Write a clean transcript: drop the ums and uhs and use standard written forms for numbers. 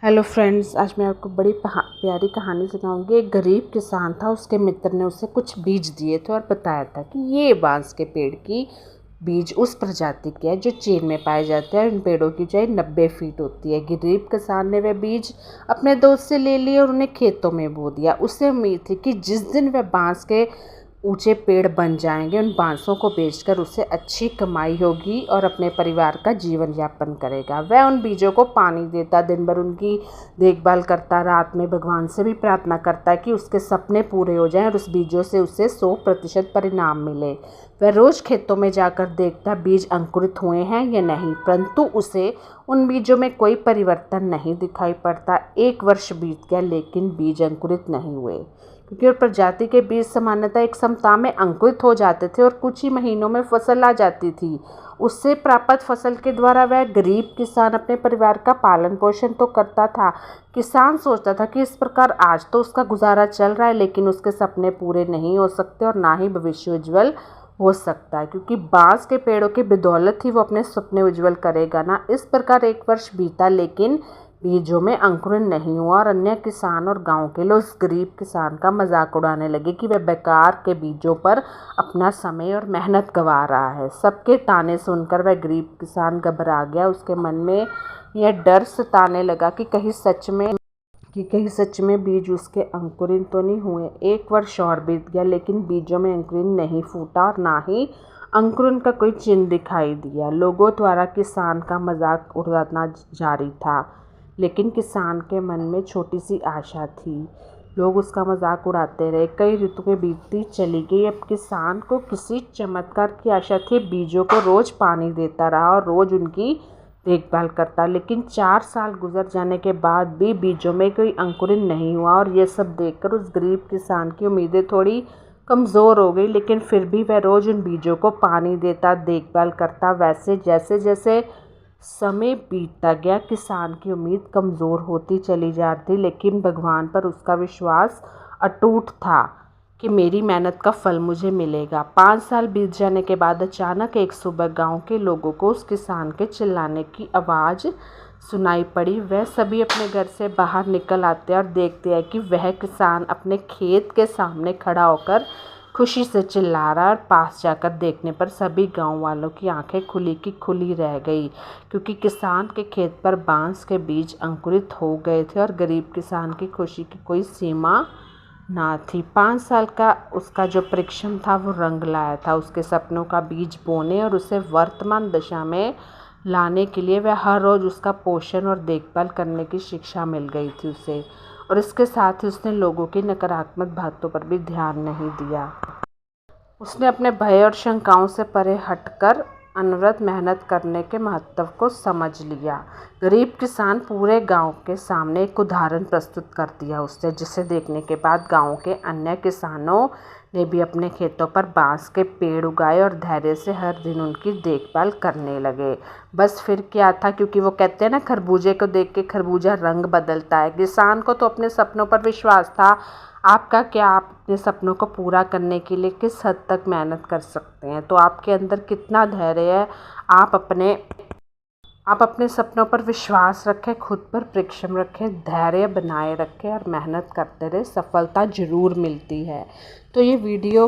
Hello friends, आज मैं आपको बड़ी प्यारी कहानी सुनाऊंगी। एक गरीब किसान था, उसके मित्र ने उसे कुछ बीज दिए थे और बताया था कि ये बांस के पेड़ की बीज उस प्रजाति के है जो चीन में पाए जाते हैं। इन पेड़ों की ऊंचाई 90 फीट होती है। गरीब किसान ने वे बीज अपने दोस्त से ले लिए और उन्हें खेतों में बो दिया। उसे उम्मीद थी कि जिस दिन वह बांस के ऊंचे पेड़ बन जाएंगे, उन बांसों को बेचकर उसे अच्छी कमाई होगी और अपने परिवार का जीवन यापन करेगा। वह उन बीजों को पानी देता, दिन भर उनकी देखभाल करता, रात में भगवान से भी प्रार्थना करता है कि उसके सपने पूरे हो जाएं और उस बीजों से उसे 100% परिणाम मिले। वह रोज खेतों में जाकर देखता बीज अंकुरित हुए हैं या नहीं, परंतु उसे उन बीजों में कोई परिवर्तन नहीं दिखाई पड़ता। 1 वर्ष बीत गया लेकिन बीज अंकुरित नहीं हुए, क्योंकि और प्रजाति के बीज सामान्यतः एक सप्ताह में अंकुरित हो जाते थे और कुछ ही महीनों में फसल आ जाती थी। उससे प्राप्त फसल के द्वारा वह गरीब किसान अपने परिवार का पालन पोषण तो करता था। किसान सोचता था कि इस प्रकार आज तो उसका गुजारा चल रहा है, लेकिन उसके सपने पूरे नहीं हो सकते और ना ही भविष्य उज्जवल हो सकता है, क्योंकि बांस के पेड़ों की बदौलत ही वो अपने सपने उज्जवल करेगा ना। इस प्रकार 1 वर्ष बीता लेकिन बीजों में अंकुरण नहीं हुआ और अन्य किसान और गांव के लोग उस गरीब किसान का मजाक उड़ाने लगे कि वह बेकार के बीजों पर अपना समय और मेहनत गंवा रहा है। सबके ताने सुनकर वह गरीब किसान घबरा गया। उसके मन में यह डर सताने लगा कि कहीं सच में बीज उसके अंकुरित तो नहीं हुए। 1 वर्ष और बीत गया लेकिन बीजों में अंकुरण नहीं फूटा और ना ही अंकुरण का कोई चिन्ह दिखाई दिया। लोगों द्वारा किसान का मजाक उड़ाना जारी था, लेकिन किसान के मन में छोटी सी आशा थी। लोग उसका मजाक उड़ाते रहे। कई ऋतुएं बीतती चली गई। अब किसान को किसी चमत्कार की आशा थी। बीजों को रोज पानी देता रहा और रोज उनकी देखभाल करता, लेकिन 4 साल गुजर जाने के बाद भी बीजों में कोई अंकुरण नहीं हुआ। और यह सब देखकर उस गरीब किसान की उम्मीदें थोड़ी कमज़ोर हो गई, लेकिन फिर भी वह रोज़ उन बीजों को पानी देता, देखभाल करता। वैसे जैसे जैसे समय बीतता गया, किसान की उम्मीद कमज़ोर होती चली जाती, लेकिन भगवान पर उसका विश्वास अटूट था कि मेरी मेहनत का फल मुझे मिलेगा। 5 साल बीत जाने के बाद अचानक एक सुबह गांव के लोगों को उस किसान के चिल्लाने की आवाज़ सुनाई पड़ी। वह सभी अपने घर से बाहर निकल आते और देखते हैं कि वह किसान अपने खेत के सामने खड़ा होकर खुशी से चिल्ला रहा है। और पास जाकर देखने पर सभी गांव वालों की आंखें खुली की खुली रह गई, क्योंकि किसान के खेत पर बांस के बीज अंकुरित हो गए थे और गरीब किसान की खुशी की कोई सीमा ना थी। 5 साल का उसका जो परिश्रम था वो रंग लाया था। उसके सपनों का बीज बोने और उसे वर्तमान दशा में लाने के लिए वह हर रोज़ उसका पोषण और देखभाल करने की शिक्षा मिल गई थी उसे। और इसके साथ ही उसने लोगों की नकारात्मक बातों पर भी ध्यान नहीं दिया। उसने अपने भय और शंकाओं से परे हटकर अनवरत मेहनत करने के महत्व को समझ लिया। गरीब किसान पूरे गांव के सामने एक उदाहरण प्रस्तुत कर दिया उसने, जिसे देखने के बाद गांव के अन्य किसानों ने भी अपने खेतों पर बांस के पेड़ उगाए और धैर्य से हर दिन उनकी देखभाल करने लगे। बस फिर क्या था, क्योंकि वो कहते हैं ना, खरबूजे को देख के खरबूजा रंग बदलता है। किसान को तो अपने सपनों पर विश्वास था। आपका क्या? आप अपने सपनों को पूरा करने के लिए किस हद तक मेहनत कर सकते हैं? तो आपके अंदर कितना धैर्य है? आप अपने सपनों पर विश्वास रखें, खुद पर परिश्रम रखें, धैर्य बनाए रखें और मेहनत करते रहे। सफलता ज़रूर मिलती है। तो ये वीडियो